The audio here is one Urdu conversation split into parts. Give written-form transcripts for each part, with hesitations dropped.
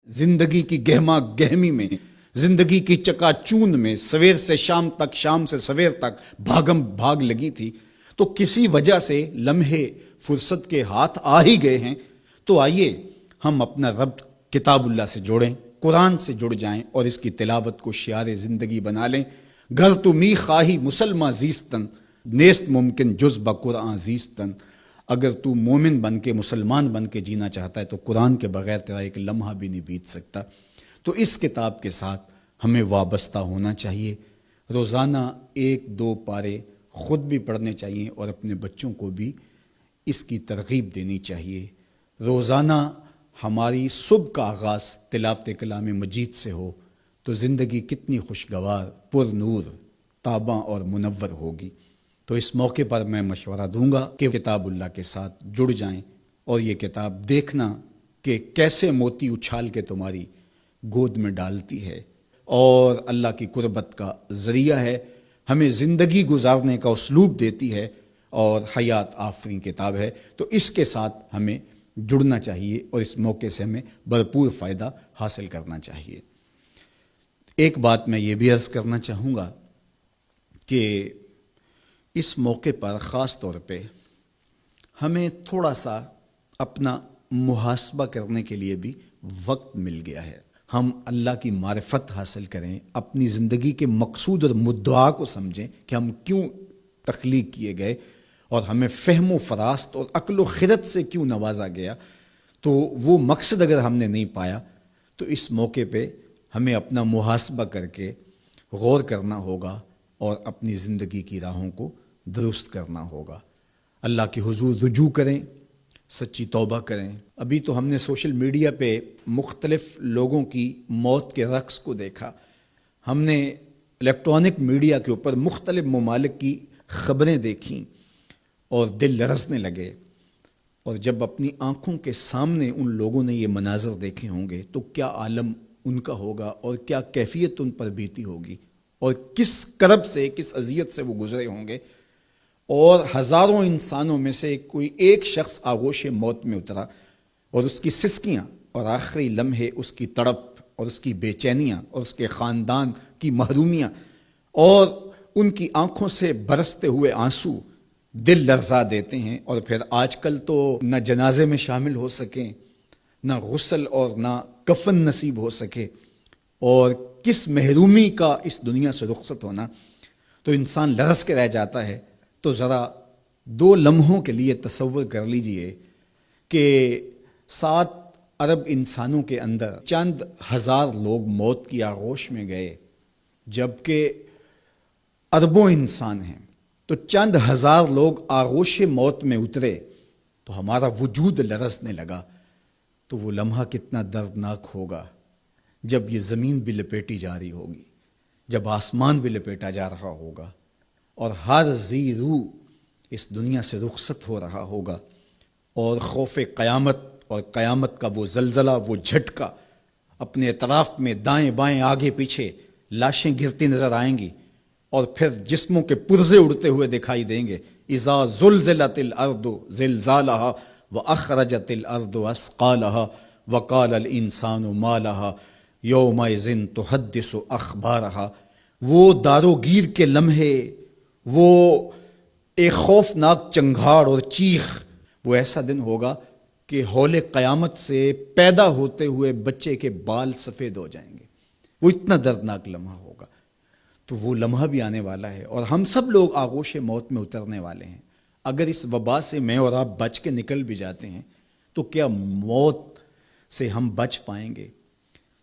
زندگی کی گہما گہمی میں، زندگی کی چکا چوند میں سویر سے شام تک، شام سے سویر تک بھاگم بھاگ لگی تھی، تو کسی وجہ سے لمحے فرصت کے ہاتھ آ ہی گئے ہیں، تو آئیے ہم اپنا رب کتاب اللہ سے جوڑیں، قرآن سے جڑ جائیں اور اس کی تلاوت کو شعار زندگی بنا لیں۔ گر تو می خواہی مسلمہ زیستن، نیست ممکن جز بقرآن زیستن۔ اگر تو مومن بن کے، مسلمان بن کے جینا چاہتا ہے تو قرآن کے بغیر تیرا ایک لمحہ بھی نہیں بیت سکتا۔ تو اس کتاب کے ساتھ ہمیں وابستہ ہونا چاہیے، روزانہ 1-2 پارے خود بھی پڑھنے چاہیے اور اپنے بچوں کو بھی اس کی ترغیب دینی چاہیے۔ روزانہ ہماری صبح کا آغاز تلاوت کلام مجید سے ہو تو زندگی کتنی خوشگوار، پر نور، تاباں اور منور ہوگی۔ تو اس موقع پر میں مشورہ دوں گا کہ کتاب اللہ کے ساتھ جڑ جائیں اور یہ کتاب دیکھنا کہ کیسے موتی اچھال کے تمہاری گود میں ڈالتی ہے اور اللہ کی قربت کا ذریعہ ہے، ہمیں زندگی گزارنے کا اسلوب دیتی ہے اور حیات آفریں کتاب ہے۔ تو اس کے ساتھ ہمیں جڑنا چاہیے اور اس موقع سے ہمیں بھرپور فائدہ حاصل کرنا چاہیے۔ ایک بات میں یہ بھی عرض کرنا چاہوں گا کہ اس موقع پر خاص طور پہ ہمیں تھوڑا سا اپنا محاسبہ کرنے کے لیے بھی وقت مل گیا ہے۔ ہم اللہ کی معرفت حاصل کریں، اپنی زندگی کے مقصود اور مدعا کو سمجھیں کہ ہم کیوں تخلیق کیے گئے اور ہمیں فہم و فراست اور عقل و خرد سے کیوں نوازا گیا۔ تو وہ مقصد اگر ہم نے نہیں پایا تو اس موقع پہ ہمیں اپنا محاسبہ کر کے غور کرنا ہوگا اور اپنی زندگی کی راہوں کو درست کرنا ہوگا۔ اللہ کے حضور رجوع کریں، سچی توبہ کریں۔ ابھی تو ہم نے سوشل میڈیا پہ مختلف لوگوں کی موت کے رقص کو دیکھا، ہم نے الیکٹرانک میڈیا کے اوپر مختلف ممالک کی خبریں دیکھیں اور دل لرزنے لگے، اور جب اپنی آنکھوں کے سامنے ان لوگوں نے یہ مناظر دیکھے ہوں گے تو کیا عالم ان کا ہوگا اور کیا کیفیت ان پر بیتی ہوگی اور کس کرب سے، کس اذیت سے وہ گزرے ہوں گے۔ اور ہزاروں انسانوں میں سے کوئی ایک شخص آغوش موت میں اترا اور اس کی سسکیاں اور آخری لمحے اس کی تڑپ اور اس کی بے چینیاں اور اس کے خاندان کی محرومیاں اور ان کی آنکھوں سے برستے ہوئے آنسو دل لرزا دیتے ہیں۔ اور پھر آج کل تو نہ جنازے میں شامل ہو سکیں، نہ غسل اور نہ کفن نصیب ہو سکے، اور کس محرومی کا اس دنیا سے رخصت ہونا، تو انسان لرز کے رہ جاتا ہے۔ تو ذرا 2 لمحوں کے لیے تصور کر لیجئے کہ 7 ارب انسانوں کے اندر چند ہزار لوگ موت کی آغوش میں گئے، جبکہ اربوں انسان ہیں، تو چند ہزار لوگ آغوش موت میں اترے تو ہمارا وجود لرزنے لگا۔ تو وہ لمحہ کتنا دردناک ہوگا جب یہ زمین بھی لپیٹی جا رہی ہوگی، جب آسمان بھی لپیٹا جا رہا ہوگا اور ہر ذی روح اس دنیا سے رخصت ہو رہا ہوگا، اور خوف قیامت اور قیامت کا وہ زلزلہ، وہ جھٹکا، اپنے اطراف میں دائیں بائیں آگے پیچھے لاشیں گرتی نظر آئیں گی، اور پھر جسموں کے پرزے اڑتے ہوئے دکھائی دیں گے۔ اذا زلزلت الارض زلزالہا واخرجت الارض اثقالہا وقال الانسان ما لہا یومئذ تحدث اخبارہا۔ وہ دار و گیر کے لمحے، وہ ایک خوفناک چنگھاڑ اور چیخ، وہ ایسا دن ہوگا کہ ہول قیامت سے پیدا ہوتے ہوئے بچے کے بال سفید ہو جائیں گے۔ وہ اتنا دردناک لمحہ ہوگا۔ تو وہ لمحہ بھی آنے والا ہے اور ہم سب لوگ آغوش موت میں اترنے والے ہیں۔ اگر اس وبا سے میں اور آپ بچ کے نکل بھی جاتے ہیں تو کیا موت سے ہم بچ پائیں گے؟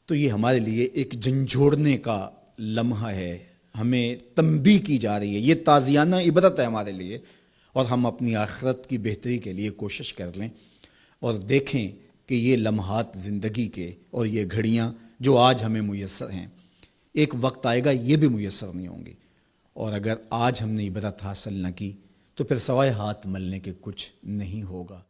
تو یہ ہمارے لیے ایک جھنجھوڑنے کا لمحہ ہے، ہمیں تنبیہ کی جا رہی ہے، یہ تازیانہ عبرت ہے ہمارے لیے، اور ہم اپنی آخرت کی بہتری کے لیے کوشش کر لیں اور دیکھیں کہ یہ لمحات زندگی کے اور یہ گھڑیاں جو آج ہمیں میسر ہیں، ایک وقت آئے گا یہ بھی میسر نہیں ہوں گی، اور اگر آج ہم نے عبرت حاصل نہ کی تو پھر سوائے ہاتھ ملنے کے کچھ نہیں ہوگا۔